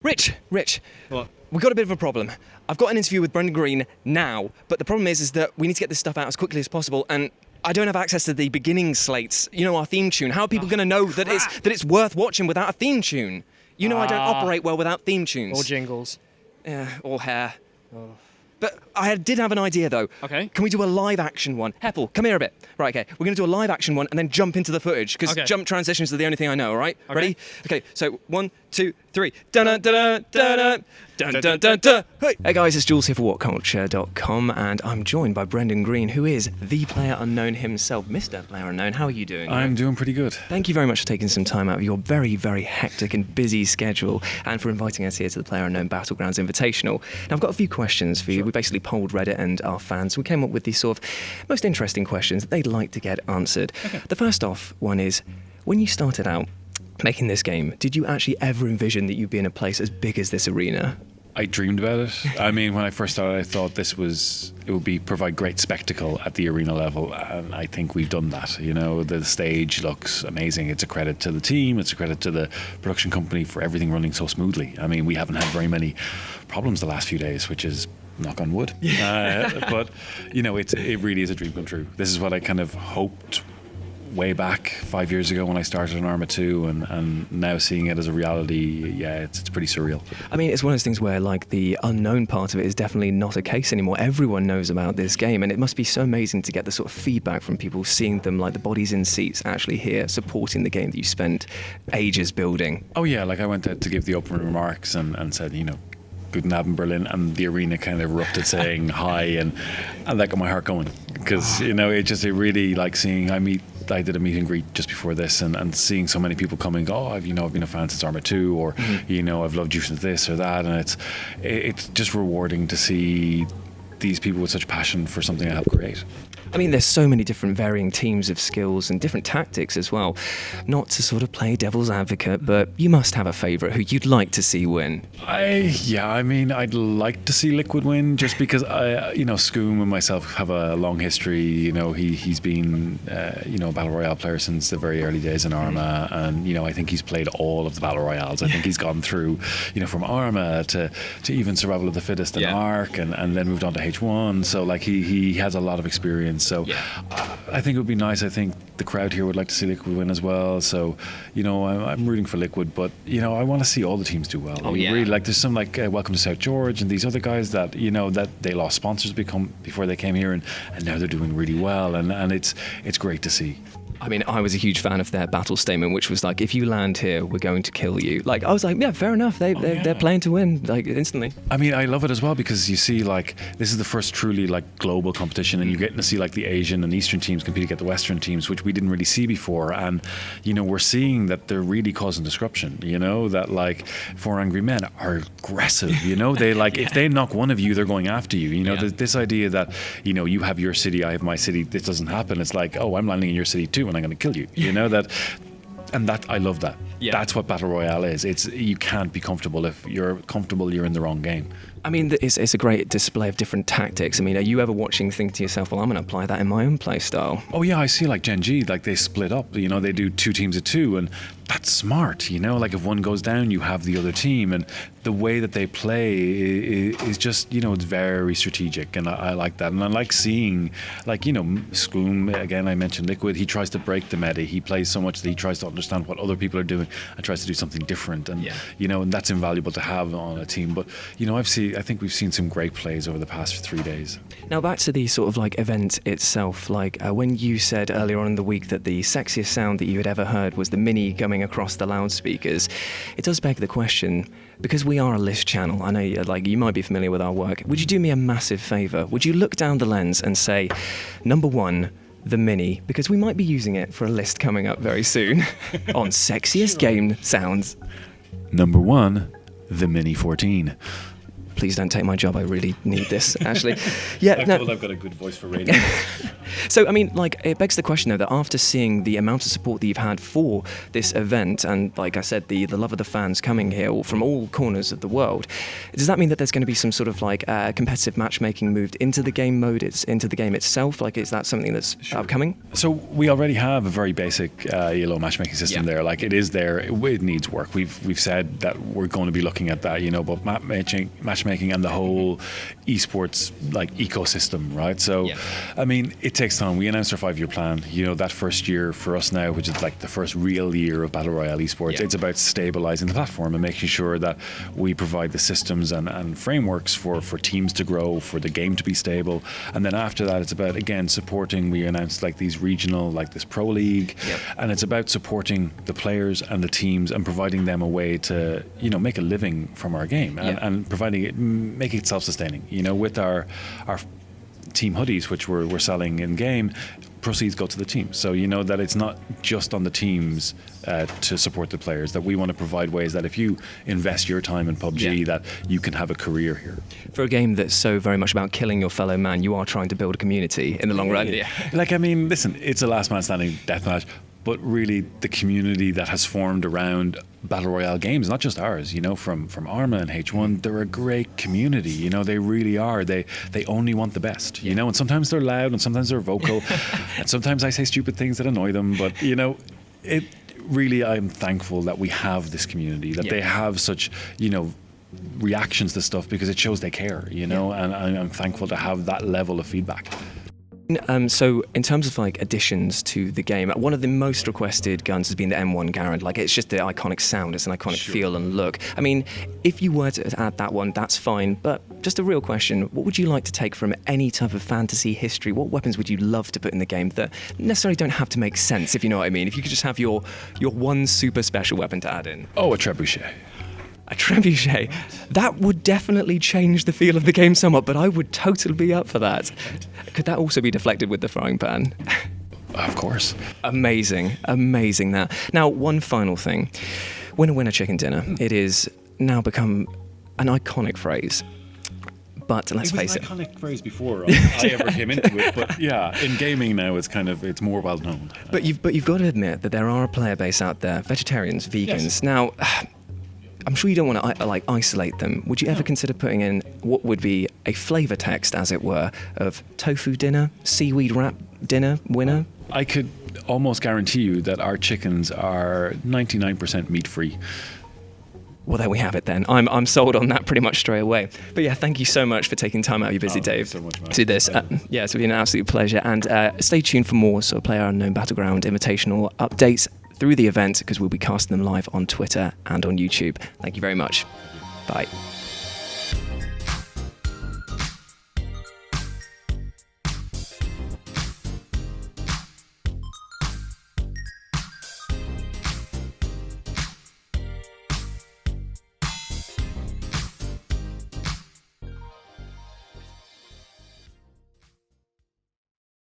Rich, What? we've got a bit of a problem. I've got an interview with Brendan Greene now, but the problem is that we need to get this stuff out as quickly as possible, and I don't have access to the beginning slates, our theme tune. How are people going to know that it's worth watching without a theme tune? I don't operate well without theme tunes. Or jingles. Yeah, or hair. Oh. But I did have an idea, though. Okay. Can we do a live-action one? Heppel, come here a bit. Right, okay. We're going to do a live-action one and then jump into the footage, because jump transitions are the only thing I know, all right? Okay. Ready? Okay, so 1, 2, 3. Dun-dun-dun-dun-dun-dun. Dun-dun-dun-dun. Hey guys, it's Jules here for WhatCulture.com, and I'm joined by Brendan Greene, who is the Player Unknown himself. Mr. Player Unknown, how are you doing? I'm doing pretty good. Thank you very much for taking some time out of your very, very hectic and busy schedule, and for inviting us here to the Player Unknown Battlegrounds Invitational. Now, I've got a few questions for you. We basically polled Reddit and our fans. We came up with these sort of most interesting questions that they'd like to get answered. Okay. The first off one is, when you started out making this game, did you actually ever envision that you'd be in a place as big as this arena? I dreamed about it. I mean, when I first started, I thought it would provide great spectacle at the arena level, and I think we've done that. The stage looks amazing. It's a credit to the team. It's a credit to the production company for everything running so smoothly. I mean, we haven't had very many problems the last few days, which is knock on wood. But it really is a dream come true. This is what I kind of hoped way back 5 years ago when I started on Arma 2, and now seeing it as a reality, it's pretty surreal. I mean, it's one of those things where the unknown part of it is definitely not a case anymore. Everyone knows about this game, and it must be so amazing to get the sort of feedback from people, seeing them the bodies in seats actually here supporting the game that you spent ages building. Oh yeah, I went out to give the opening remarks and said, Guten Abend Berlin, and the arena kind of erupted saying hi, and that got my heart going, because it really seeing I did a meet and greet just before this, and seeing so many people coming, I've been a fan since Arma 2, or I've loved you since this or that, and it's just rewarding to see these people with such passion for something I helped create. I mean, there's so many different varying teams of skills and different tactics as well. Not to sort of play devil's advocate, but you must have a favourite who you'd like to see win. I'd like to see Liquid win, just because Scoom and myself have a long history. He's been a Battle Royale player since the very early days in Arma, and I think he's played all of the Battle Royales. I think he's gone through, from Arma to even Survival of the Fittest and Ark, and then moved on to H1. So he has a lot of experience. So I think it would be nice. I think the crowd here would like to see Liquid win as well. So I'm rooting for Liquid, but I want to see all the teams do well. Really, there's some Welcome to South George and these other guys that that they lost sponsors before they came here, and now they're doing really well, and it's great to see. I mean, I was a huge fan of their battle statement, which was if you land here, we're going to kill you. I was yeah, fair enough. They're playing to win, instantly. I mean, I love it as well, because you see, this is the first truly, global competition, and you're getting to see, the Asian and Eastern teams compete against the Western teams, which we didn't really see before. And, we're seeing that they're really causing disruption, that, 4 Angry Men are aggressive, They, if they knock one of you, they're going after you. This idea that, you have your city, I have my city, this doesn't happen. It's I'm landing in your city too, and I'm going to kill you. I love that. Yeah. That's what Battle Royale is. You can't be comfortable. If you're comfortable, you're in the wrong game. I mean, it's a great display of different tactics. I mean, are you ever watching, thinking to yourself, well, I'm going to apply that in my own play style? Oh yeah, I see Gen G, they split up. They do 2 teams of 2, and that's smart. If one goes down, you have the other team, and the way that they play is just, it's very strategic, and I like that. And I like seeing, Scoom, again, I mentioned Liquid, he tries to break the meta. He plays so much that he tries to understand what other people are doing and tries to do something different, and and that's invaluable to have on a team. But I think we've seen some great plays over the past 3 days. Now back to the sort of event itself, when you said earlier on in the week that the sexiest sound that you had ever heard was the Mini coming across the loudspeakers, it does beg the question, because we are a list channel, I know you might be familiar with our work, would you do me a massive favour? Would you look down the lens and say, number 1, the Mini, because we might be using it for a list coming up very soon on sexiest game sounds. Number 1, the Mini 14. please don't take my job. I really need this, actually. Yeah, I'm told I've got a good voice for radio. So, I mean, like, it begs the question, though, that after seeing the amount of support that you've had for this event, and, like I said, the love of the fans coming here from all corners of the world, does that mean that there's going to be some sort of, like, competitive matchmaking moved into the game mode, into the game itself? Like, is that something that's upcoming? So we already have a very basic ELO matchmaking system there. Like, it is there. It needs work. We've said that we're going to be looking at that, but matchmaking and the whole esports, like, ecosystem, right? So, I mean, it takes time. We announced our 5-year plan. That first year for us now, which is like the first real year of Battle Royale esports, it's about stabilizing the platform and making sure that we provide the systems and frameworks for teams to grow, for the game to be stable. And then after that, it's about, again, supporting. We announced like these regional, like this pro league, and it's about supporting the players and the teams and providing them a way to, make a living from our game and providing it, making it self-sustaining. With our team hoodies, which we're selling in game, proceeds go to the team. So that it's not just on the teams to support the players, that we want to provide ways that if you invest your time in PUBG, that you can have a career here. For a game that's so very much about killing your fellow man, you are trying to build a community in the long run. Like, I mean, listen, it's a last man standing deathmatch, but really the community that has formed around Battle Royale games, not just ours, from Arma and H1, they're a great community, they really are. They only want the best, and sometimes they're loud and sometimes they're vocal and sometimes I say stupid things that annoy them, but, it really, I'm thankful that we have this community, that they have such, reactions to stuff, because it shows they care, and I'm thankful to have that level of feedback. So in terms of like additions to the game, one of the most requested guns has been the M1 Garand. Like, it's just the iconic sound, it's an iconic feel and look. I mean, if you were to add that one, that's fine, but just a real question, what would you like to take from any type of fantasy history? What weapons would you love to put in the game that necessarily don't have to make sense, if you know what I mean? If you could just have your one super special weapon to add in. Oh, a trebuchet. A trebuchet. That would definitely change the feel of the game somewhat, but I would totally be up for that. Could that also be deflected with the frying pan? Of course. Amazing that. Now, one final thing. Winner, winner, chicken dinner. It is now become an iconic phrase. But let's face it. It was an iconic phrase before I ever came into it, but in gaming now it's more well known. But you've got to admit that there are a player base out there, vegetarians, vegans. Yes. Now, I'm sure you don't want to isolate them. Would you ever consider putting in what would be a flavour text, as it were, of tofu dinner, seaweed wrap dinner, winner? I could almost guarantee you that our chickens are 99% meat-free. Well, there we have it then. I'm sold on that pretty much straight away. But yeah, thank you so much for taking time out of your busy day so much, to this. It's been an absolute pleasure. And stay tuned for more sort of PlayerUnknown Battleground Invitational updates through the event, because we'll be casting them live on Twitter and on YouTube. Thank you very much. Bye.